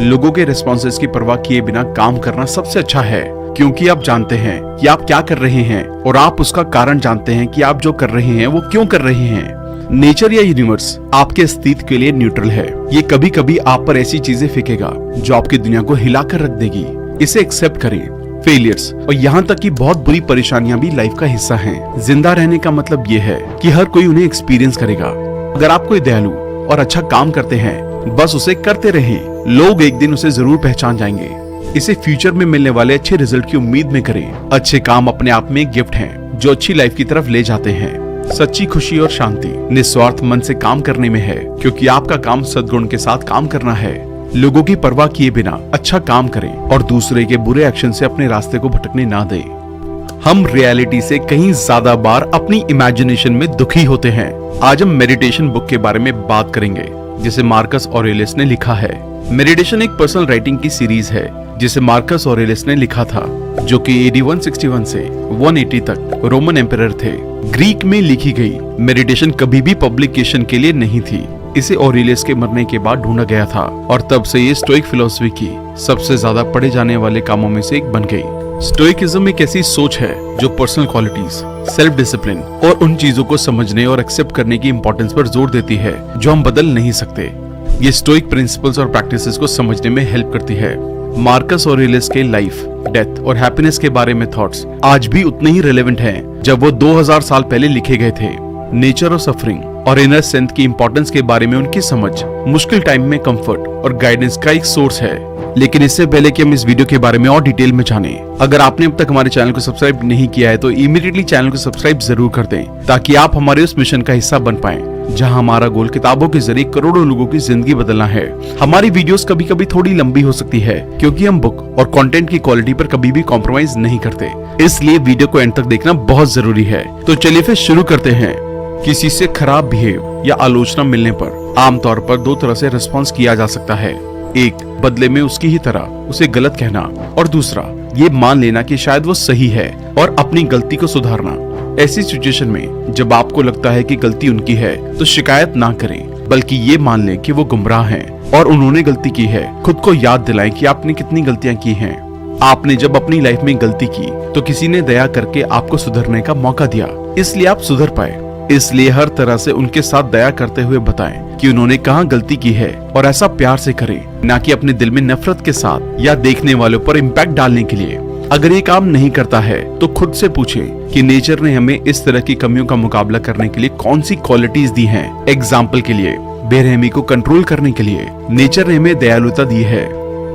लोगों के रिस्पॉन्सेस की परवाह किए बिना काम करना सबसे अच्छा है, क्योंकि आप जानते हैं कि आप क्या कर रहे हैं और आप उसका कारण जानते हैं कि आप जो कर रहे हैं वो क्यों कर रहे हैं। नेचर या यूनिवर्स आपके अस्तित्व के लिए न्यूट्रल है। ये कभी कभी आप पर ऐसी चीजें फेंकेगा जो आपकी दुनिया को हिलाकर रख देगी। इसे एक्सेप्ट करें। फेलियर्स और यहाँ तक कि बहुत बुरी परेशानियां भी लाइफ का हिस्सा हैं। जिंदा रहने का मतलब ये है कि हर कोई उन्हें एक्सपीरियंस करेगा। अगर आप कोई दयालु और अच्छा काम करते हैं, बस उसे करते रहें। लोग एक दिन उसे जरूर पहचान जाएंगे। इसे फ्यूचर में मिलने वाले अच्छे रिजल्ट की उम्मीद में करें। अच्छे काम अपने आप में एक गिफ्ट हैं जो अच्छी लाइफ की तरफ ले जाते हैं। सच्ची खुशी और शांति निस्वार्थ मन से काम करने में है, क्योंकि आपका काम सद्गुण के साथ काम करना है। लोगों की परवाह किए बिना अच्छा काम करें और दूसरे के बुरे एक्शन से अपने रास्ते को भटकने ना दें। हम रियलिटी से कहीं ज्यादा बार अपनी इमेजिनेशन में दुखी होते हैं। आज हम मेडिटेशन बुक के बारे में बात करेंगे, जिसे मार्कस ऑरेलियस ने लिखा है। मेडिटेशन एक पर्सनल राइटिंग की सीरीज है जिसे मार्कस ऑरेलियस ने लिखा था, जो कि AD 161 से 180 तक रोमन एम्परर थे। ग्रीक में लिखी गई मेडिटेशन कभी भी पब्लिकेशन के लिए नहीं थी। इसे ऑरेलियस के मरने के बाद ढूंढा गया था और तब से ये स्टोइक फिलॉसफी की सबसे ज्यादा पढ़े जाने वाले कामों में से एक बन गई। स्टोइकिज्म एक ऐसी सोच है जो पर्सनल क्वालिटीज, सेल्फ डिसिप्लिन और उन चीजों को समझने और एक्सेप्ट करने की इंपॉर्टेंस पर जोर देती है जो हम बदल नहीं सकते। ये स्टोइक प्रिंसिपल्स और प्रैक्टिसेस को समझने में हेल्प करती है। मार्कस ऑरेलियस के लाइफ, डेथ और हैप्पीनेस के बारे में थॉट्स आज भी उतने ही रेलेवेंट हैं जब वो 2000 साल पहले लिखे गए थे। नेचर और सफरिंग और इनर स्ट्रेंथ की इंपॉर्टेंस के बारे में उनकी समझ मुश्किल टाइम में कंफर्ट और गाइडेंस का एक सोर्स है। लेकिन इससे पहले कि हम इस वीडियो के बारे में और डिटेल में जानें, अगर आपने अब तक हमारे चैनल को सब्सक्राइब नहीं किया है तो इमीडिएटली चैनल को सब्सक्राइब जरूर कर दें, ताकि आप हमारे उस मिशन का हिस्सा बन पाएं जहां हमारा गोल किताबों के जरिए करोड़ों लोगों की जिंदगी बदलना है। हमारी वीडियोस कभी कभी थोड़ी लंबी हो सकती है, क्योंकि हम बुक और कंटेंट की क्वालिटी पर कभी भी कॉम्प्रोमाइज नहीं करते। इसलिए वीडियो को एंड तक देखना बहुत जरूरी है। तो चलिए फिर शुरू करते हैं। किसी से खराब बिहेव या आलोचना मिलने पर आमतौर पर दो तरह से रिस्पॉन्स किया जा सकता है। एक, बदले में उसकी ही तरह उसे गलत कहना, और दूसरा, ये मान लेना कि शायद वो सही है और अपनी गलती को सुधारना। ऐसी सिचुएशन में जब आपको लगता है कि गलती उनकी है तो शिकायत ना करें, बल्कि ये मान लें कि वो गुमराह हैं और उन्होंने गलती की है। खुद को याद दिलाएं कि आपने कितनी गलतियां की हैं। आपने जब अपनी लाइफ में गलती की तो किसी ने दया करके आपको सुधरने का मौका दिया, इसलिए आप सुधर पाए। इसलिए हर तरह से उनके साथ दया करते हुए बताएं कि उन्होंने कहाँ गलती की है, और ऐसा प्यार से करें, ना कि अपने दिल में नफरत के साथ या देखने वालों पर इम्पैक्ट डालने के लिए। अगर ये काम नहीं करता है तो खुद से पूछें कि नेचर ने हमें इस तरह की कमियों का मुकाबला करने के लिए कौन सी क्वालिटीज दी हैं। एग्जाम्पल के लिए, बेरहमी को कंट्रोल करने के लिए नेचर ने हमें दयालुता दी है।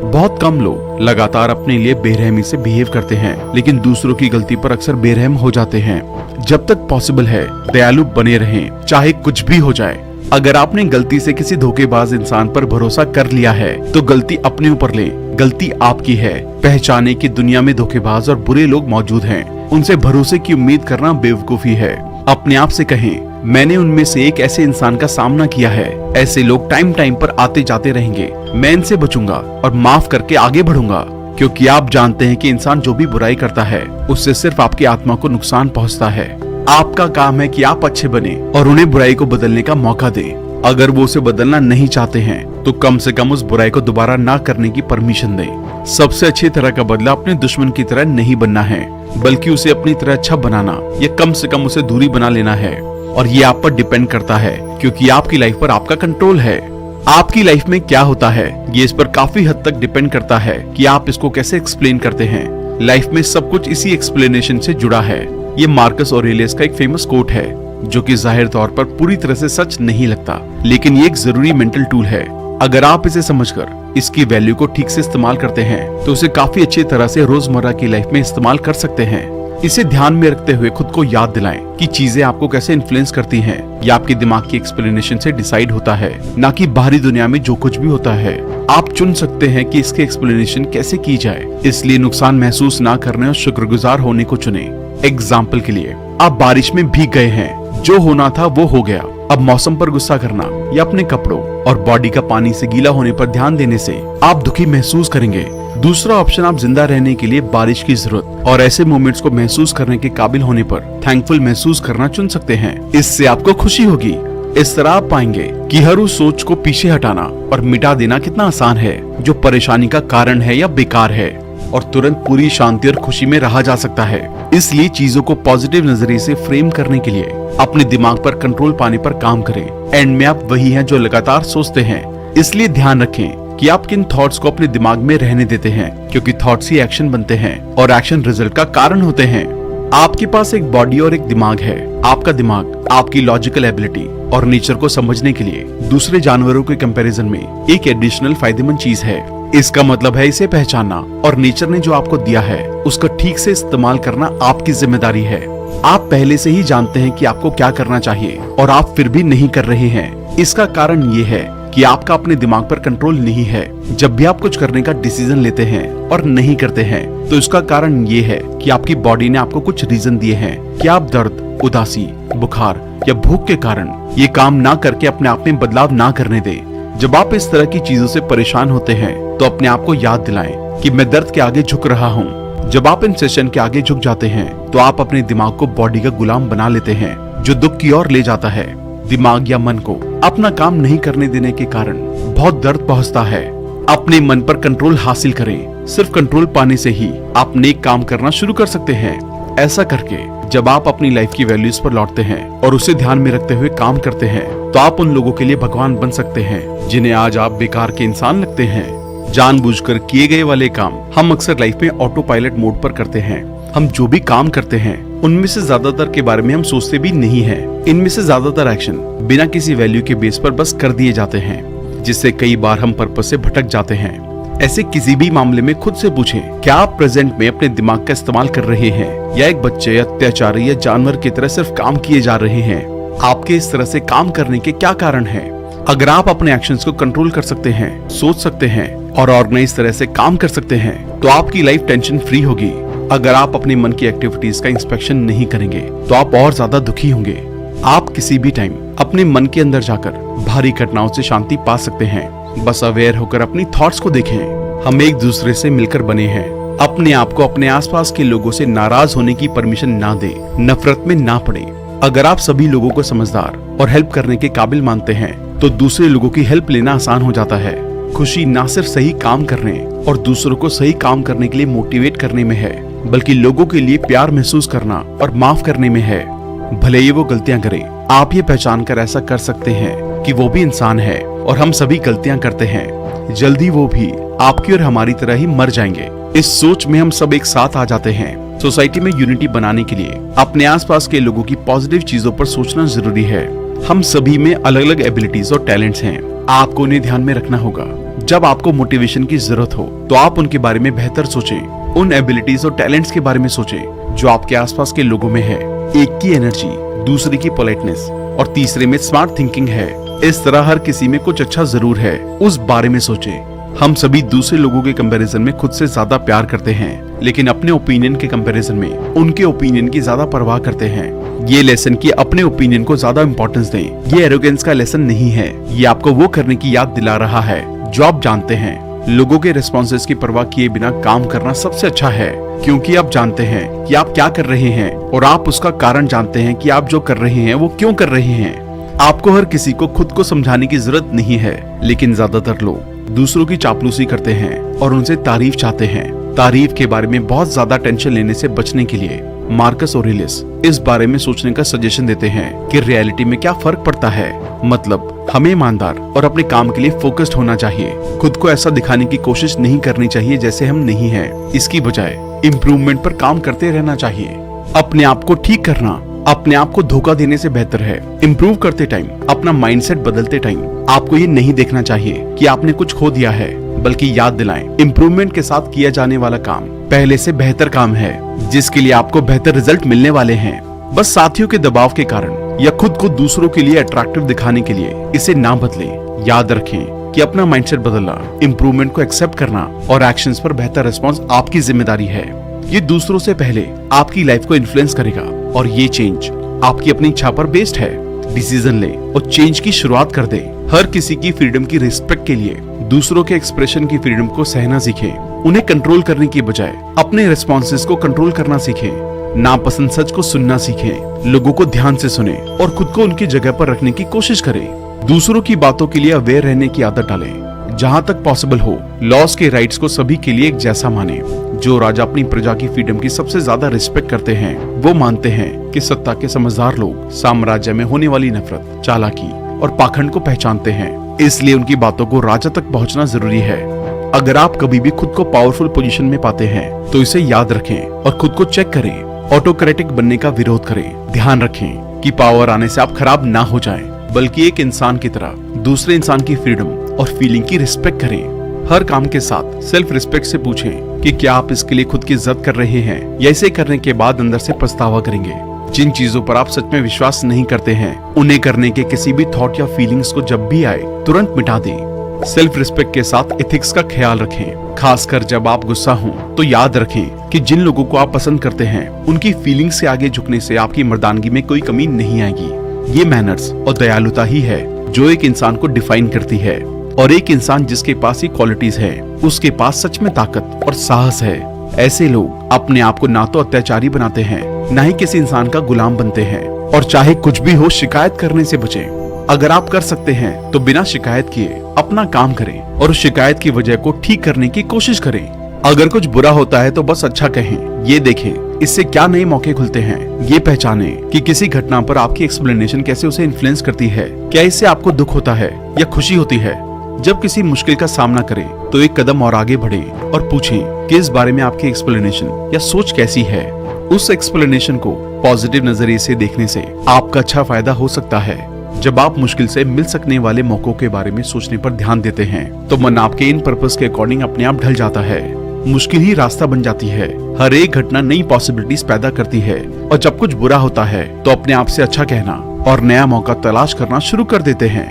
बहुत कम लोग लगातार अपने लिए बेरहमी से बिहेव करते हैं, लेकिन दूसरों की गलती पर अक्सर बेरहम हो जाते हैं। जब तक पॉसिबल है दयालु बने रहें, चाहे कुछ भी हो जाए। अगर आपने गलती से किसी धोखेबाज इंसान पर भरोसा कर लिया है तो गलती अपने ऊपर ले। गलती आपकी है। पहचाने कि दुनिया में धोखेबाज और बुरे लोग मौजूद हैं। उनसे भरोसे की उम्मीद करना बेवकूफी है। अपने आप से कहें, मैंने उनमें से एक ऐसे इंसान का सामना किया है। ऐसे लोग टाइम टाइम पर आते जाते रहेंगे। मैं इनसे बचूंगा और माफ करके आगे बढ़ूंगा, क्योंकि आप जानते हैं कि इंसान जो भी बुराई करता है उससे सिर्फ आपकी आत्मा को नुकसान पहुंचता है। आपका काम है कि आप अच्छे बने और उन्हें बुराई को बदलने का मौका दें। अगर वो उसे बदलना नहीं चाहते हैं तो कम से कम उस बुराई को दोबारा ना करने की परमिशन दें। सबसे अच्छी तरह का बदला अपने दुश्मन की तरह नहीं बनना है, बल्कि उसे अपनी तरह अच्छा बनाना या कम से कम उसे दूरी बना लेना है। और ये आप पर डिपेंड करता है, क्योंकि आपकी लाइफ पर आपका कंट्रोल है। आपकी लाइफ में क्या होता है ये इस पर काफी हद तक डिपेंड करता है कि आप इसको कैसे एक्सप्लेन करते हैं। लाइफ में सब कुछ इसी एक्सप्लेनेशन से जुड़ा है। ये मार्कस ऑरेलियस का एक फेमस कोट है, जो कि जाहिर तौर पर पूरी तरह से सच नहीं लगता, लेकिन ये एक जरूरी मेंटल टूल है। अगर आप इसे समझकर इसकी वैल्यू को ठीक से इस्तेमाल करते हैं तो उसे काफी अच्छी तरह से रोजमर्रा की लाइफ में इस्तेमाल कर सकते हैं। इसे ध्यान में रखते हुए खुद को याद दिलाएं कि चीजें आपको कैसे इन्फ्लुएंस करती हैं। यह आपके दिमाग की एक्सप्लेनेशन से डिसाइड होता है, ना कि बाहरी दुनिया में जो कुछ भी होता है। आप चुन सकते हैं कि इसकी एक्सप्लेनेशन कैसे की जाए, इसलिए नुकसान महसूस ना करने और शुक्रगुजार होने को चुने। एग्जाम्पल के लिए, आप बारिश में भीग गए हैं, जो होना था वो हो गया। अब मौसम पर गुस्सा करना या अपने कपड़ों और बॉडी का पानी से गीला होने पर ध्यान देने से आप दुखी महसूस करेंगे। दूसरा ऑप्शन, आप जिंदा रहने के लिए बारिश की जरूरत और ऐसे मोमेंट्स को महसूस करने के काबिल होने पर थैंकफुल महसूस करना चुन सकते हैं। इससे आपको खुशी होगी इस तरह आप पाएंगे कि हर उस सोच को पीछे हटाना और मिटा देना कितना आसान है जो परेशानी का कारण है या बेकार है, और तुरंत पूरी शांति और खुशी में रहा जा सकता है। इसलिए चीजों को पॉजिटिव नजरिए से फ्रेम करने के लिए अपने दिमाग पर कंट्रोल पाने पर काम करें। एंड में आप वही हैं जो लगातार सोचते हैं। इसलिए ध्यान रखें कि आप किन थॉट्स को अपने दिमाग में रहने देते हैं, क्योंकि थॉट्स ही एक्शन बनते हैं और एक्शन रिजल्ट का कारण होते हैं। आपके पास एक बॉडी और एक दिमाग है। आपका दिमाग आपकी लॉजिकल एबिलिटी और नेचर को समझने के लिए दूसरे जानवरों के कंपैरिजन में एक एडिशनल फायदेमंद चीज है। इसका मतलब है इसे पहचानना और नेचर ने जो आपको दिया है उसका ठीक से इस्तेमाल करना आपकी जिम्मेदारी है। आप पहले से ही जानते हैं कि आपको क्या करना चाहिए और आप फिर भी नहीं कर रहे हैं। इसका कारण ये है कि आपका अपने दिमाग पर कंट्रोल नहीं है। जब भी आप कुछ करने का डिसीजन लेते हैं और नहीं करते हैं तो इसका कारण ये है कि आपकी बॉडी ने आपको कुछ रीजन दिए हैं कि आप दर्द, उदासी, बुखार या भूख के कारण ये काम ना करके अपने आप में बदलाव ना करने दें। जब आप इस तरह की चीजों से परेशान होते हैं तो अपने आप को याद दिलाएं कि मैं दर्द के आगे झुक रहा हूँ। जब आप इन सेशन के आगे झुक जाते हैं तो आप अपने दिमाग को बॉडी का गुलाम बना लेते हैं जो दुख की ओर ले जाता है। दिमाग या मन को अपना काम नहीं करने देने के कारण बहुत दर्द पहुंचता है। अपने मन पर कंट्रोल हासिल करें। सिर्फ कंट्रोल पाने से ही आप नेक काम करना शुरू कर सकते हैं। ऐसा करके जब आप अपनी लाइफ की वैल्यूज पर लौटते हैं और उसे ध्यान में रखते हुए काम करते हैं तो आप उन लोगों के लिए भगवान बन सकते हैं जिन्हें आज आप बेकार के इंसान लगते हैं। जानबूझकर किए गए वाले काम हम अक्सर लाइफ में ऑटो पायलट मोड पर करते हैं। हम जो भी काम करते हैं उनमें से ज्यादातर के बारे में हम सोचते भी नहीं हैं। इनमें से ज्यादातर एक्शन बिना किसी वैल्यू के बेस पर बस कर दिए जाते हैं, जिससे कई बार हम पर्पस से भटक जाते हैं। ऐसे किसी भी मामले में खुद से पूछें, क्या आप प्रेजेंट में अपने दिमाग का इस्तेमाल कर रहे हैं या एक बच्चे या अत्याचारी या जानवर की तरह सिर्फ काम किए जा रहे हैं? आपके इस तरह से काम करने के क्या कारण हैं? अगर आप अपने एक्शंस को कंट्रोल कर सकते हैं, सोच सकते हैं और ऑर्गेनाइज तरह से काम कर सकते हैं तो आपकी लाइफ टेंशन फ्री होगी। अगर आप अपने मन की एक्टिविटीज का इंस्पेक्शन नहीं करेंगे तो आप और ज्यादा दुखी होंगे। आप किसी भी टाइम अपने मन के अंदर जाकर भारी घटनाओं से शांति पा सकते हैं। बस अवेयर होकर अपनी थॉट्स को देखें। हम एक दूसरे से मिलकर बने हैं। अपने आप को अपने आसपास के लोगों से नाराज होने की परमिशन ना दें, नफरत में ना पड़े। अगर आप सभी लोगों को समझदार और हेल्प करने के काबिल मानते हैं तो दूसरे लोगों की हेल्प लेना आसान हो जाता है। खुशी ना सिर्फ सही काम करने और दूसरों को सही काम करने के लिए मोटिवेट करने में है, बल्कि लोगों के लिए प्यार महसूस करना और माफ करने में है। भले ही वो गलतियां करें, आप ये पहचान कर ऐसा कर सकते हैं कि वो भी इंसान है और हम सभी गलतियां करते हैं। जल्दी वो भी आपकी और हमारी तरह ही मर जाएंगे। इस सोच में हम सब एक साथ आ जाते हैं। सोसाइटी में यूनिटी बनाने के लिए अपने आसपास के लोगों की पॉजिटिव चीजों पर सोचना जरूरी है। हम सभी में अलग अलग एबिलिटीज और टैलेंट्स हैं। आपको उन्हें ध्यान में रखना होगा। जब आपको मोटिवेशन की जरूरत हो तो आप उनके बारे में बेहतर सोचें। उन एबिलिटीज और टैलेंट्स के बारे में सोचें जो आपके आसपास के लोगों में है। एक की एनर्जी, दूसरे की पोलाइटनेस और तीसरे में स्मार्ट थिंकिंग है। इस तरह हर किसी में कुछ अच्छा जरूर है, उस बारे में सोचें। हम सभी दूसरे लोगों के कंपैरिजन में खुद से ज्यादा प्यार करते हैं, लेकिन अपने ओपिनियन के कंपैरिजन में उनके ओपिनियन की ज्यादा परवाह करते हैं। ये लेसन कि अपने ओपिनियन को ज्यादा इंपॉर्टेंस दें, ये एरोगेंस का लेसन नहीं है। ये आपको वो करने की याद दिला रहा है जो आप जानते हैं। लोगों के रिस्पॉन्सेस की परवाह किए बिना काम करना सबसे अच्छा है, क्योंकि आप जानते हैं कि आप क्या कर रहे हैं और आप उसका कारण जानते हैं कि आप जो कर रहे हैं वो क्यों कर रहे हैं। आपको हर किसी को खुद को समझाने की जरूरत नहीं है, लेकिन ज्यादातर लोग दूसरों की चापलूसी करते हैं और उनसे तारीफ चाहते हैं। तारीफ के बारे में बहुत ज्यादा टेंशन लेने से बचने के लिए मार्कस ऑरेलियस इस बारे में सोचने का सजेशन देते हैं कि रियलिटी में क्या फर्क पड़ता है। मतलब हमें ईमानदार और अपने काम के लिए फोकस्ड होना चाहिए। खुद को ऐसा दिखाने की कोशिश नहीं करनी चाहिए जैसे हम नहीं हैं। इसकी बजाय इम्प्रूवमेंट पर काम करते रहना चाहिए। अपने आप को ठीक करना अपने आप को धोखा देने से बेहतर है। इम्प्रूव करते टाइम, अपना माइंडसेट बदलते टाइम आपको ये नहीं देखना चाहिए कि आपने कुछ खो दिया है, बल्कि याद दिलाएं इम्प्रूवमेंट के साथ किया जाने वाला काम पहले से बेहतर काम है, जिसके लिए आपको बेहतर रिजल्ट मिलने वाले हैं। बस साथियों के दबाव के कारण या खुद को दूसरों के लिए अट्रैक्टिव दिखाने के लिए इसे ना बदलें। याद रखें कि अपना माइंडसेट बदलना, इम्प्रूवमेंट को एक्सेप्ट करना और एक्शंस पर बेहतर रिस्पॉन्स आपकी जिम्मेदारी है। ये दूसरों से पहले आपकी लाइफ को इन्फ्लुएंस करेगा और ये चेंज आपकी अपनी इच्छा पर बेस्ड है। डिसीजन ले और चेंज की शुरुआत कर दे। हर किसी की फ्रीडम की रिस्पेक्ट के लिए दूसरों के एक्सप्रेशन की फ्रीडम को सहना सीखें। उन्हें कंट्रोल करने की बजाय अपने रिस्पॉन्सेस को कंट्रोल करना सीखें। नापसंद सच को सुनना सीखें, लोगों को ध्यान से सुने और खुद को उनकी जगह पर रखने की कोशिश करें। दूसरों की बातों के लिए अवेयर रहने की आदत डालें। जहाँ तक पॉसिबल हो लॉस के राइट्स को सभी के लिए एक जैसा माने। जो राजा अपनी प्रजा की फ्रीडम की सबसे ज्यादा रिस्पेक्ट करते हैं वो मानते हैं कि सत्ता के समझदार लोग साम्राज्य में होने वाली नफरत, चालाकी और पाखंड को पहचानते हैं, इसलिए उनकी बातों को राजा तक पहुंचना जरूरी है। अगर आप कभी भी खुद को पावरफुल पोजीशन में पाते हैं तो इसे याद रखें और खुद को चेक करें। ऑटोक्रेटिक बनने का विरोध करें। ध्यान रखें कि पावर आने से आप खराब ना हो जाएं, बल्कि एक इंसान की तरह दूसरे इंसान की फ्रीडम और फीलिंग की रिस्पेक्ट करें। हर काम के साथ सेल्फ रिस्पेक्ट से पूछें कि क्या आप इसके लिए खुद की इज्जत कर रहे हैं या इसे करने के बाद अंदर से पछतावा करेंगे। जिन चीजों पर आप सच में विश्वास नहीं करते हैं उन्हें करने के किसी भी थॉट या फीलिंग्स को जब भी आए तुरंत मिटा दें। सेल्फ रिस्पेक्ट के साथ एथिक्स का ख्याल रखें। खासकर जब आप गुस्सा हों तो याद रखें कि जिन लोगों को आप पसंद करते हैं उनकी फीलिंग्स से आगे झुकने से आपकी मर्दानगी में कोई कमी नहीं आएगी। ये मैनर्स और दयालुता ही है जो एक इंसान को डिफाइन करती है, और एक इंसान जिसके पास ये क्वालिटीज है उसके पास सच में ताकत और साहस है। ऐसे लोग अपने आप को ना तो अत्याचारी बनाते हैं ना ही किसी इंसान का गुलाम बनते हैं, और चाहे कुछ भी हो शिकायत करने से बचें। अगर आप कर सकते हैं तो बिना शिकायत किए अपना काम करें और उस शिकायत की वजह को ठीक करने की कोशिश करें। अगर कुछ बुरा होता है तो बस अच्छा कहें। ये देखें इससे क्या नए मौके खुलते हैं। ये पहचानें कि किसी घटना पर आपकी एक्सप्लेनेशन कैसे उसे इन्फ्लुएंस करती है। क्या इससे आपको दुख होता है या खुशी होती है। जब किसी मुश्किल का सामना करें तो एक कदम और आगे बढ़ें और पूछें कि इस बारे में आपकी एक्सप्लेनेशन या सोच कैसी है। उस एक्सप्लेनेशन को पॉजिटिव नजरिए से देखने से आपका अच्छा फायदा हो सकता है। जब आप मुश्किल से मिल सकने वाले मौकों के बारे में सोचने पर ध्यान देते हैं तो मन आपके इन पर्पस के अकॉर्डिंग अपने आप ढल जाता है। मुश्किल ही रास्ता बन जाती है। हर एक घटना नई पॉसिबिलिटीज पैदा करती है, और जब कुछ बुरा होता है तो अपने आप से अच्छा कहना और नया मौका तलाश करना शुरू कर देते हैं।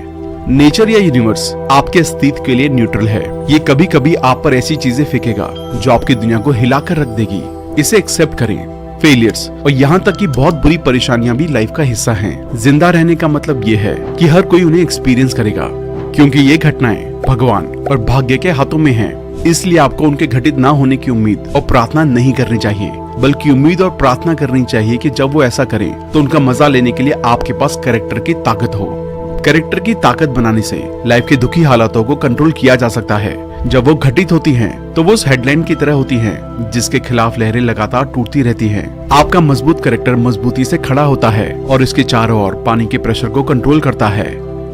नेचर या यूनिवर्स आपके अस्तित्व के लिए न्यूट्रल है। ये कभी कभी आप पर ऐसी चीजें फेंकेगा जो आपकी दुनिया को हिलाकर रख देगी। इसे एक्सेप्ट करें। फेलियर्स और यहाँ तक कि बहुत बुरी परेशानियां भी लाइफ का हिस्सा हैं। जिंदा रहने का मतलब ये है कि हर कोई उन्हें एक्सपीरियंस करेगा, क्योंकि ये घटनाएं भगवान और भाग्य के हाथों में हैं। इसलिए आपको उनके घटित ना होने की उम्मीद और प्रार्थना नहीं करनी चाहिए, बल्कि उम्मीद और प्रार्थना करनी चाहिए कि जब वो ऐसा करें तो उनका मजा लेने के लिए आपके पास कैरेक्टर की ताकत हो। कैरेक्टर की ताकत बनाने से लाइफ के दुखी हालातों को कंट्रोल किया जा सकता है। जब वो घटित होती हैं, तो वो उस हेडलाइन की तरह होती हैं, जिसके खिलाफ लहरें लगातार टूटती रहती हैं। आपका मजबूत कैरेक्टर मजबूती से खड़ा होता है और इसके चारों ओर पानी के प्रेशर को कंट्रोल करता है।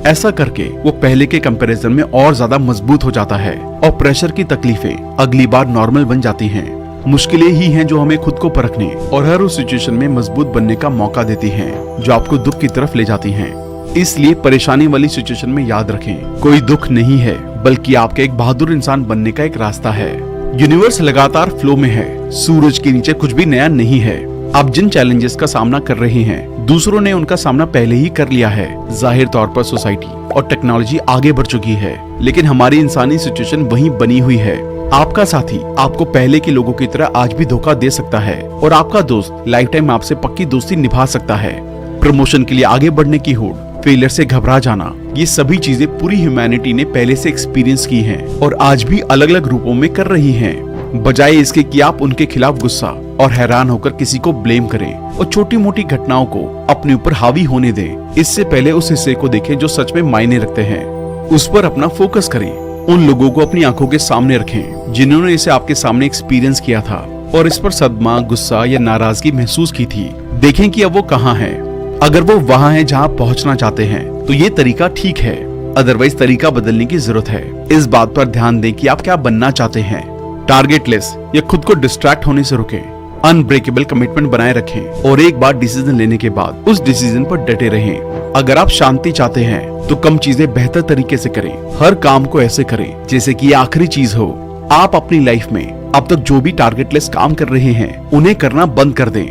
ऐसा करके वो पहले के कंपैरिजन में और ज्यादा मजबूत हो जाता है और प्रेशर की तकलीफें अगली बार नॉर्मल बन जाती हैं। मुश्किलें ही हैं जो हमें खुद को परखने और हर उस सिचुएशन में मजबूत बनने का मौका देती हैं, जो आपको दुख की तरफ ले जाती हैं। इसलिए परेशानी वाली सिचुएशन में याद रखें, कोई दुख नहीं है, बल्कि आपके एक बहादुर इंसान बनने का एक रास्ता है। यूनिवर्स लगातार फ्लो में है। सूरज के नीचे कुछ भी नया नहीं है। आप जिन चैलेंजेस का सामना कर रहे हैं, दूसरों ने उनका सामना पहले ही कर लिया है। जाहिर तौर पर सोसाइटी और टेक्नोलॉजी आगे बढ़ चुकी है, लेकिन हमारी इंसानी सिचुएशन वहीं बनी हुई है। आपका साथी आपको पहले के लोगों की तरह आज भी धोखा दे सकता है, और आपका दोस्त लाइफ टाइम आपसे पक्की दोस्ती निभा सकता है। प्रमोशन के लिए आगे बढ़ने की होड़, फेलियर से घबरा जाना, ये सभी चीजें पूरी ह्यूमैनिटी ने पहले से एक्सपीरियंस की हैं और आज भी अलग अलग रूपों में कर रही हैं। बजाय इसके कि आप उनके खिलाफ गुस्सा और हैरान होकर किसी को ब्लेम करें और छोटी मोटी घटनाओं को अपने ऊपर हावी होने दें, इससे पहले उस हिस्से को देखें जो सच में मायने रखते हैं। उस पर अपना फोकस करें। उन लोगों को अपनी आंखों के सामने रखें जिन्होंने इसे आपके सामने एक्सपीरियंस किया था और इस पर सदमा, गुस्सा या नाराजगी महसूस की थी। देखें कि अब वो कहाँ है। अगर वो वहाँ है जहाँ पहुँचना चाहते हैं तो ये तरीका ठीक है, अदरवाइज तरीका बदलने की जरूरत है। इस बात पर ध्यान दें कि आप क्या बनना चाहते हैं। टारगेटलेस या खुद को डिस्ट्रैक्ट होने से रुकें। अनब्रेकेबल कमिटमेंट बनाए रखें और एक बार डिसीजन लेने के बाद उस डिसीजन पर डटे रहें। अगर आप शांति चाहते हैं तो कम चीजें बेहतर तरीके से करें। हर काम को ऐसे करें जैसे कि ये आखिरी चीज हो। आप अपनी लाइफ में अब तक जो भी टारगेटलेस काम कर रहे हैं उन्हें करना बंद कर दें।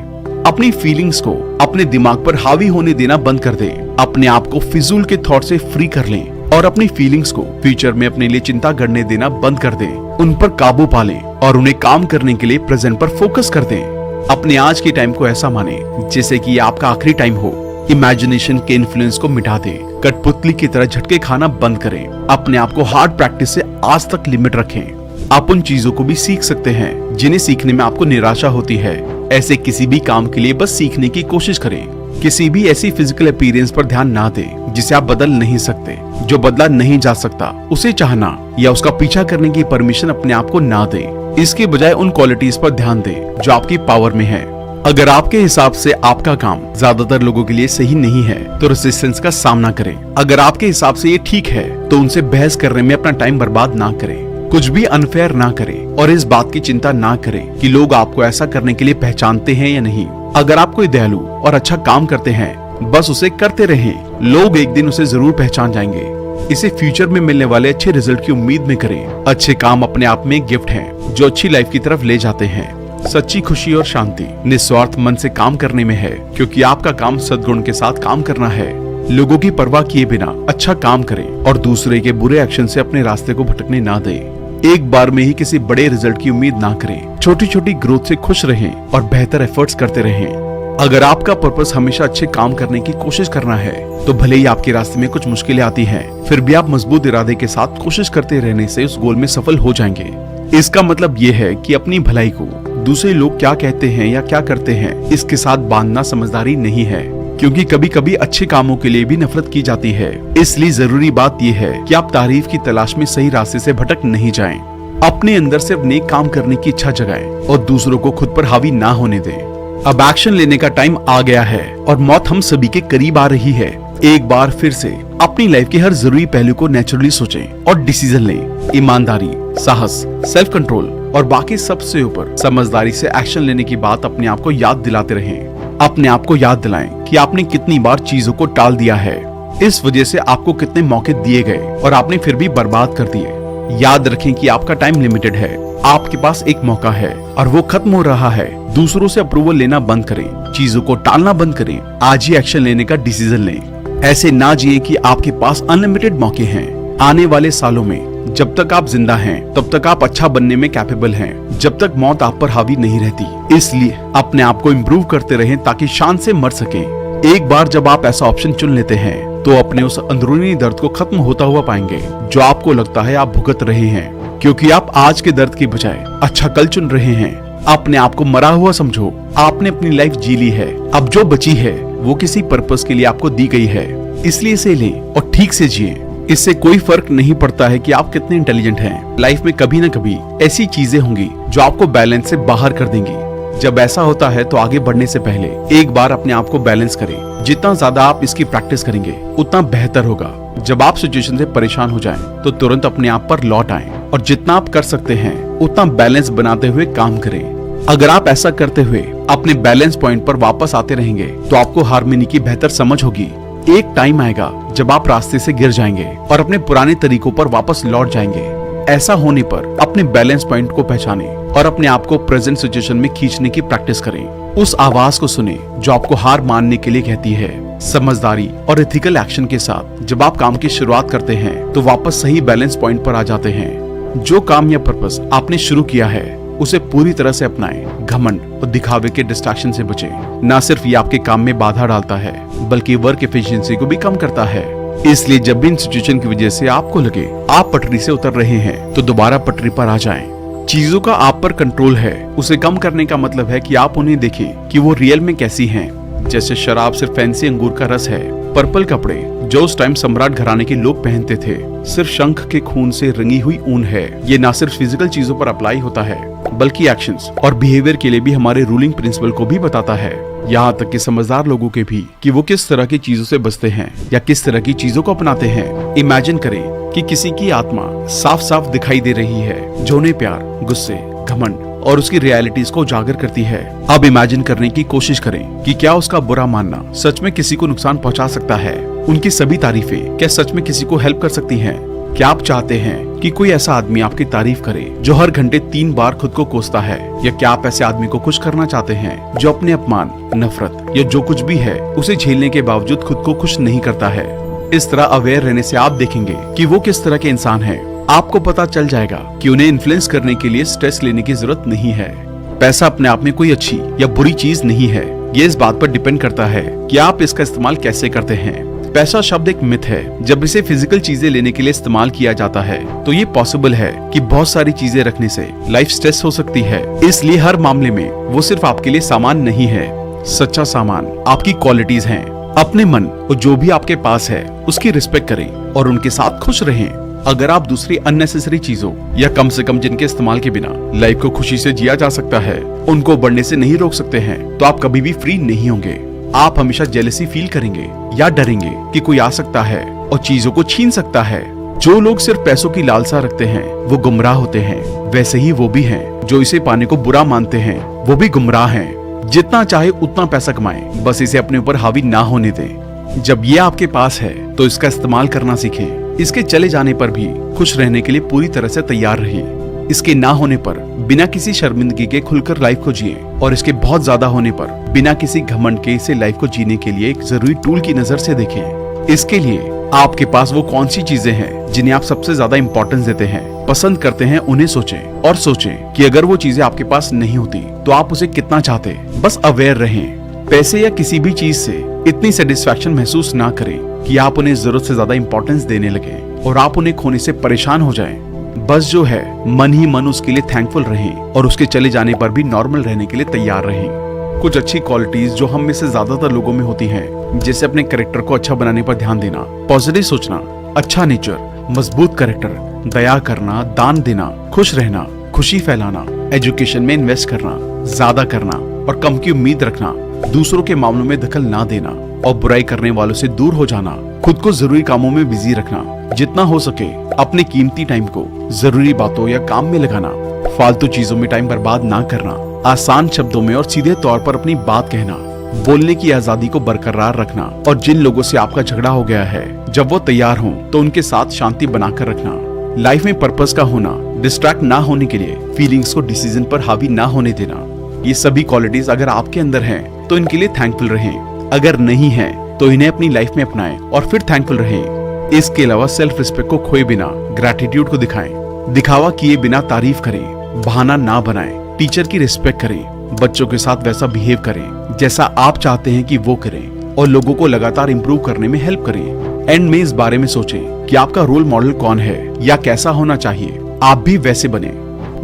अपनी फीलिंग्स को अपने दिमाग पर हावी होने देना बंद कर दें। अपने आप को फिजूल के थॉट से फ्री कर लें और अपनी फीलिंग्स को फ्यूचर में अपने लिए चिंता करने देना बंद कर दें। उन पर काबू पा लें और उन्हें काम करने के लिए प्रेजेंट पर फोकस कर दें। अपने आज के टाइम को ऐसा माने जैसे कि ये आपका आखिरी टाइम हो। इमेजिनेशन के इन्फ्लुएंस को मिटा दें। कठपुतली की तरह झटके खाना बंद करें। अपने आप को हार्ड प्रैक्टिस से आज तक लिमिट रखें। आप उन चीजों को भी सीख सकते हैं जिन्हें सीखने में आपको निराशा होती है। ऐसे किसी भी काम के लिए बस सीखने की कोशिश करें। किसी भी ऐसी फिजिकल अपीयरेंस पर ध्यान ना दें जिसे आप बदल नहीं सकते, जो बदला नहीं जा सकता। उसे चाहना या उसका पीछा करने की परमिशन अपने आप को ना दें। इसके बजाय उन क्वालिटीज पर ध्यान दें जो आपकी पावर में है। अगर आपके हिसाब से आपका काम ज्यादातर लोगों के लिए सही नहीं है तो रेजिस्टेंस का सामना करें। अगर आपके हिसाब से ये ठीक है तो उनसे बहस करने में अपना टाइम बर्बाद ना करें। कुछ भी अनफेयर ना करें और इस बात की चिंता ना करें कि लोग आपको ऐसा करने के लिए पहचानते हैं या नहीं। अगर आप कोई दयालु और अच्छा काम करते हैं, बस उसे करते रहें। लोग एक दिन उसे जरूर पहचान जाएंगे। इसे फ्यूचर में मिलने वाले अच्छे रिजल्ट की उम्मीद में करें। अच्छे काम अपने आप में गिफ्ट हैं जो अच्छी लाइफ की तरफ ले जाते हैं। सच्ची खुशी और शांति निस्वार्थ मन से काम करने में है, क्योंकि आपका काम सद्गुण के साथ काम करना है। लोगों की परवाह किए बिना अच्छा काम करें और दूसरे के बुरे एक्शन से अपने रास्ते को भटकने ना दें। एक बार में ही किसी बड़े रिजल्ट की उम्मीद ना करें। छोटी छोटी ग्रोथ से खुश रहें और बेहतर एफर्ट्स करते रहें। अगर आपका पर्पस हमेशा अच्छे काम करने की कोशिश करना है तो भले ही आपके रास्ते में कुछ मुश्किलें आती हैं, फिर भी आप मजबूत इरादे के साथ कोशिश करते रहने से उस गोल में सफल हो जाएंगे। इसका मतलब ये है कि अपनी भलाई को दूसरे लोग क्या कहते हैं या क्या करते हैं इसके साथ बांधना समझदारी नहीं है, क्योंकि कभी कभी अच्छे कामों के लिए भी नफरत की जाती है। इसलिए जरूरी बात यह है कि आप तारीफ की तलाश में सही रास्ते से भटक नहीं जाएं। अपने अंदर सिर्फ नेक काम करने की इच्छा जगाएं और दूसरों को खुद पर हावी ना होने दें। अब एक्शन लेने का टाइम आ गया है और मौत हम सभी के करीब आ रही है। एक बार फिर से अपनी लाइफ के हर जरूरी पहलू को नेचुरली सोचें और डिसीजन लें। ईमानदारी, साहस, सेल्फ कंट्रोल और बाकी सबसे ऊपर समझदारी से एक्शन लेने की बात अपने आप को याद दिलाते रहें। अपने आप को याद दिलाएं कि आपने कितनी बार चीजों को टाल दिया है। इस वजह से आपको कितने मौके दिए गए और आपने फिर भी बर्बाद कर दिए। याद रखें कि आपका टाइम लिमिटेड है। आपके पास एक मौका है और वो खत्म हो रहा है। दूसरों से अप्रूवल लेना बंद करें, चीजों को टालना बंद करें। आज ही एक्शन लेने का डिसीजन लें। ऐसे ना जिए कि आपके पास अनलिमिटेड मौके हैं। आने वाले सालों में जब तक आप जिंदा हैं, तब तक आप अच्छा बनने में कैपेबल हैं, जब तक मौत आप पर हावी नहीं रहती। इसलिए अपने आप को इम्प्रूव करते रहें ताकि शान से मर सकें। एक बार जब आप ऐसा ऑप्शन चुन लेते हैं तो अपने उस अंदरूनी दर्द को खत्म होता हुआ पाएंगे जो आपको लगता है आप भुगत रहे हैं, क्योंकि आप आज के दर्द की बजाय अच्छा कल चुन रहे हैं। अपने आप को मरा हुआ समझो। आपने अपनी लाइफ जी ली है। अब जो बची है वो किसी पर्पस के लिए आपको दी गई है, इसलिए इसे लें और ठीक से जिए। इससे कोई फर्क नहीं पड़ता है कि आप कितने इंटेलिजेंट हैं। लाइफ में कभी न कभी ऐसी चीजें होंगी जो आपको बैलेंस से बाहर कर देंगी। जब ऐसा होता है तो आगे बढ़ने से पहले एक बार अपने आप को बैलेंस करें। जितना ज्यादा आप इसकी प्रैक्टिस करेंगे उतना बेहतर होगा। जब आप सिचुएशन से परेशान हो जाएं, तो तुरंत अपने आप पर लौट आएं और जितना आप कर सकते हैं उतना बैलेंस बनाते हुए काम करें। अगर आप ऐसा करते हुए अपने बैलेंस पॉइंट पर वापस आते रहेंगे तो आपको हार्मनी की बेहतर समझ होगी। एक टाइम आएगा जब आप रास्ते से गिर जाएंगे और अपने पुराने तरीकों पर वापस लौट जाएंगे। ऐसा होने पर अपने बैलेंस पॉइंट को पहचानें और अपने आप को प्रेजेंट सिचुएशन में खींचने की प्रैक्टिस करें। उस आवाज को सुने जो आपको हार मानने के लिए कहती है। समझदारी और एथिकल एक्शन के साथ जब आप काम की शुरुआत करते हैं तो वापस सही बैलेंस पॉइंट पर आ जाते हैं। जो काम या पर्पस आपने शुरू किया है उसे पूरी तरह से अपनाएं। घमंड और दिखावे के डिस्ट्रैक्शन से बचें। न सिर्फ ये आपके काम में बाधा डालता है बल्कि वर्क एफिशिएंसी को भी कम करता है। इसलिए जब भी इन सिचुएशन की वजह से आपको लगे आप पटरी से उतर रहे हैं तो दोबारा पटरी पर आ जाएं। चीजों का आप पर कंट्रोल है। उसे कम करने का मतलब है कि आप उन्हें देखें कि वो रियल में कैसी हैं। जैसे शराब सिर्फ फैंसी अंगूर का रस है। पर्पल कपड़े जो उस टाइम सम्राट घराने के लोग पहनते थे सिर्फ शंख के खून से रंगी हुई ऊन है। ये ना सिर्फ फिजिकल चीजों पर अप्लाई होता है बल्कि एक्शंस और बिहेवियर के लिए भी हमारे रूलिंग प्रिंसिपल को भी बताता है। यहाँ तक कि समझदार लोगों के भी कि वो किस तरह की चीजों से बचते हैं या किस तरह की चीजों को अपनाते हैं। इमेजिन करें कि किसी की आत्मा साफ साफ दिखाई दे रही है जो उन्हें प्यार, गुस्से, घमंड और उसकी रियलिटीज को उजागर करती है। अब इमेजिन करने की कोशिश करें कि क्या उसका बुरा मानना सच में किसी को नुकसान पहुंचा सकता है। उनकी सभी तारीफें क्या सच में किसी को हेल्प कर सकती हैं? क्या आप चाहते हैं कि कोई ऐसा आदमी आपकी तारीफ करे जो हर घंटे 3 बार खुद को कोसता है? या क्या आप ऐसे आदमी को खुश करना चाहते हैं जो अपने अपमान, नफरत या जो कुछ भी है उसे झेलने के बावजूद खुद को खुश नहीं करता है? इस तरह अवेयर रहने से आप देखेंगे कि वो किस तरह के इंसान हैं। आपको पता चल जाएगा कि उन्हें इन्फ्लुएंस करने के लिए स्ट्रेस लेने की जरूरत नहीं है। पैसा अपने आप में कोई अच्छी या बुरी चीज नहीं है। ये इस बात पर डिपेंड करता है कि आप इसका इस्तेमाल कैसे करते हैं। पैसा शब्द एक मिथ है। जब इसे फिजिकल चीजें लेने के लिए इस्तेमाल किया जाता है तो ये पॉसिबल है कि बहुत सारी चीजें रखने से लाइफ स्ट्रेस हो सकती है। इसलिए हर मामले में वो सिर्फ आपके लिए सामान नहीं है। सच्चा सामान आपकी क्वालिटीज हैं। अपने मन और जो भी आपके पास है उसकी रिस्पेक्ट करें और उनके साथ खुश रहें। अगर आप दूसरी अननेसेसरी चीजों या कम से कम जिनके इस्तेमाल के बिना लाइफ को खुशी से जिया जा सकता है उनको बढ़ने से नहीं रोक सकते हैं तो आप कभी भी फ्री नहीं होंगे। आप हमेशा जेलसी फील करेंगे या डरेंगे कि कोई आ सकता है और चीजों को छीन सकता है। जो लोग सिर्फ पैसों की लालसा रखते हैं वो गुमराह होते हैं। वैसे ही वो भी हैं जो इसे पाने को बुरा मानते हैं, वो भी गुमराह हैं। जितना चाहे उतना पैसा कमाएं, बस इसे अपने ऊपर हावी ना होने दें। जब ये आपके पास है तो इसका इस्तेमाल करना सीखें। इसके चले जाने पर भी खुश रहने के लिए पूरी तरह से तैयार रहें। इसके ना होने पर बिना किसी शर्मिंदगी के खुलकर लाइफ को जिए और इसके बहुत ज्यादा होने पर बिना किसी घमंड के इसे लाइफ को जीने के लिए एक जरूरी टूल की नजर से देखें। इसके लिए आपके पास वो कौन सी चीजें हैं जिन्हें आप सबसे ज्यादा इंपॉर्टेंस देते हैं, पसंद करते हैं, उन्हें सोचें और सोचें कि अगर वो चीजें आपके पास नहीं होती तो आप उसे कितना चाहते। बस अवेयर रहें। पैसे या किसी भी चीज से इतनी सेटिस्फैक्शन महसूस ना करें कि आप उन्हें जरूरत से ज्यादा इंपॉर्टेंस देने लगे और आप उन्हें खोने से परेशान हो जाएं। बस जो है मन ही मन उसके लिए थैंकफुल रहें और उसके चले जाने पर भी नॉर्मल रहने के लिए तैयार रहें। कुछ अच्छी क्वालिटीज जो हम में से ज्यादातर लोगों में होती हैं, जैसे अपने कैरेक्टर को अच्छा बनाने पर ध्यान देना, पॉजिटिव सोचना, अच्छा नेचर, मजबूत कैरेक्टर, दया करना, दान देना, खुश रहना, खुशी फैलाना, एजुकेशन में इन्वेस्ट करना, ज्यादा करना और कम की उम्मीद रखना, दूसरों के मामलों में दखल ना देना और बुराई करने वालों से दूर हो जाना, खुद को जरूरी कामों में बिजी रखना, जितना हो सके अपने कीमती टाइम को जरूरी बातों या काम में लगाना, फालतू चीजों में टाइम बर्बाद ना करना, आसान शब्दों में और सीधे तौर पर अपनी बात कहना, बोलने की आजादी को बरकरार रखना और जिन लोगों से आपका झगड़ा हो गया है जब वो तैयार हों तो उनके साथ शांति बनाकर रखना। लाइफ में पर्पस का होना, डिस्ट्रैक्ट ना होने के लिए फीलिंग्स को डिसीजन पर हावी ना होने देना। ये सभी क्वालिटीज अगर आपके अंदर हैं तो इनके लिए थैंकफुल रहें। अगर नहीं है तो इन्हें अपनी लाइफ में अपनाएं और फिर थैंकफुल रहें। इसके अलावा सेल्फ रिस्पेक्ट को खोए बिना ग्रैटिट्यूड को दिखाएं। दिखावा किए बिना तारीफ करें, बहाना ना बनाएं। टीचर की रिस्पेक्ट करें, बच्चों के साथ वैसा बिहेव करें जैसा आप चाहते हैं कि वो करें और लोगों को लगातार इंप्रूव करने में हेल्प करें। एंड में इस बारे में सोचें कि आपका रोल मॉडल कौन है या कैसा होना चाहिए, आप भी वैसे बने।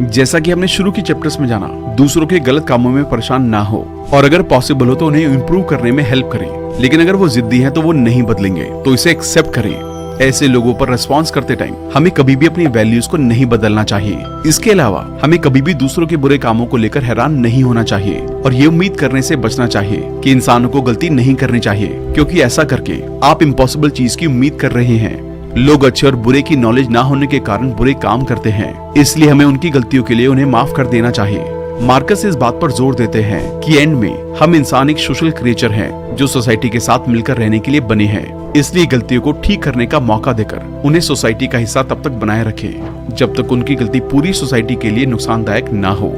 जैसा कि हमने शुरू की चैप्टर्स में जाना, दूसरों के गलत कामों में परेशान ना हो और अगर पॉसिबल हो तो उन्हें इंप्रूव करने में हेल्प करें। लेकिन अगर वो जिद्दी हैं तो वो नहीं बदलेंगे तो इसे एक्सेप्ट करें। ऐसे लोगों पर रिस्पॉन्स करते टाइम हमें कभी भी अपनी वैल्यूज को नहीं बदलना चाहिए। इसके अलावा हमें कभी भी दूसरों के बुरे कामों को लेकर हैरान नहीं होना चाहिए और ये उम्मीद करने से बचना चाहिए कि इंसानों को गलती नहीं करनी चाहिए, क्योंकि ऐसा करके आप इम्पॉसिबल चीज की उम्मीद कर रहे हैं। लोग अच्छे और बुरे की नॉलेज ना होने के कारण बुरे काम करते हैं, इसलिए हमें उनकी गलतियों के लिए उन्हें माफ कर देना चाहिए। मार्कस इस बात पर जोर देते हैं कि एंड में हम इंसान एक सोशल क्रिएचर हैं जो सोसाइटी के साथ मिलकर रहने के लिए बने हैं। इसलिए गलतियों को ठीक करने का मौका देकर उन्हें सोसाइटी का हिस्सा तब तक बनाए रखें जब तक उनकी गलती पूरी सोसाइटी के लिए नुकसानदायक ना हो।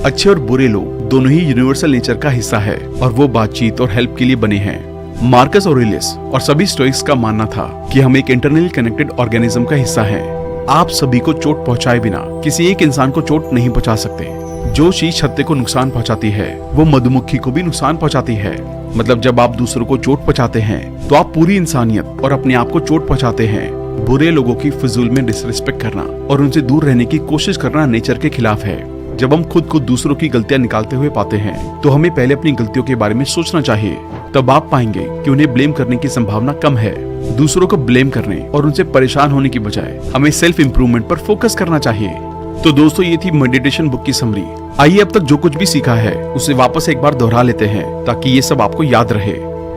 अच्छे और बुरे लोग दोनों ही यूनिवर्सल नेचर का हिस्सा है और वो बातचीत और हेल्प के लिए बने हैं। मार्कस ऑरेलियस और सभी स्टोइक्स का मानना था कि हम एक इंटरनली कनेक्टेड ऑर्गेनिज्म का हिस्सा हैं। आप सभी को चोट पहुंचाए बिना किसी एक इंसान को चोट नहीं पहुंचा सकते। जो चीज छत्ते को नुकसान पहुंचाती है वो मधुमक्खी को भी नुकसान पहुंचाती है। मतलब जब आप दूसरों को चोट पहुंचाते हैं तो आप पूरी इंसानियत और अपने आप को चोट पहुंचाते हैं। बुरे लोगों की फिजूल में डिसरिस्पेक्ट करना और उनसे दूर रहने की कोशिश करना नेचर के खिलाफ है। जब हम खुद को दूसरों की गलतियां निकालते हुए पाते हैं तो हमें पहले अपनी गलतियों के बारे में सोचना चाहिए। तब आप पाएंगे कि उन्हें ब्लेम करने की संभावना कम है। दूसरों को ब्लेम करने और उनसे परेशान होने की बजाय हमें सेल्फ इंप्रूवमेंट पर फोकस करना चाहिए। तो दोस्तों, ये थी मेडिटेशन बुक की समरी। आइए अब तक जो कुछ भी सीखा है उसे वापस एक बार दोहरा लेते हैं ताकि ये सब आपको याद रहे।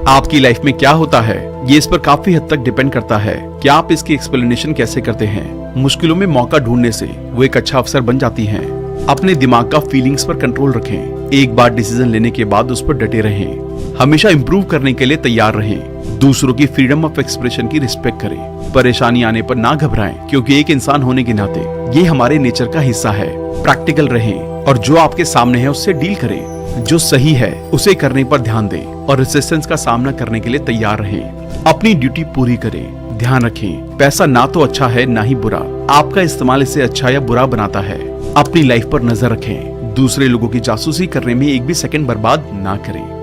आपकी लाइफ में क्या होता है ये इस पर काफी हद तक डिपेंड करता है कि आप इसकी एक्सप्लेनेशन कैसे करते हैं। मुश्किलों में मौका ढूंढने से वो एक अच्छा अवसर बन जाती हैं। अपने दिमाग का फीलिंग्स पर कंट्रोल रखें। एक बार डिसीजन लेने के बाद उस पर डटे रहें। हमेशा इंप्रूव करने के लिए तैयार रहें। दूसरों की फ्रीडम ऑफ एक्सप्रेशन की रिस्पेक्ट करें। परेशानी आने पर ना घबराएं, क्योंकि एक इंसान होने के नाते ये हमारे नेचर का हिस्सा है। प्रैक्टिकल रहें और जो आपके सामने है उससे डील करें। जो सही है उसे करने पर ध्यान दें और रेजिस्टेंस का सामना करने के लिए तैयार रहें। अपनी ड्यूटी पूरी करें। ध्यान रखें, पैसा ना तो अच्छा है ना ही बुरा, आपका इस्तेमाल इसे अच्छा या बुरा बनाता है। अपनी लाइफ पर नजर रखें। दूसरे लोगों की जासूसी करने में एक भी सेकंड बर्बाद ना करें।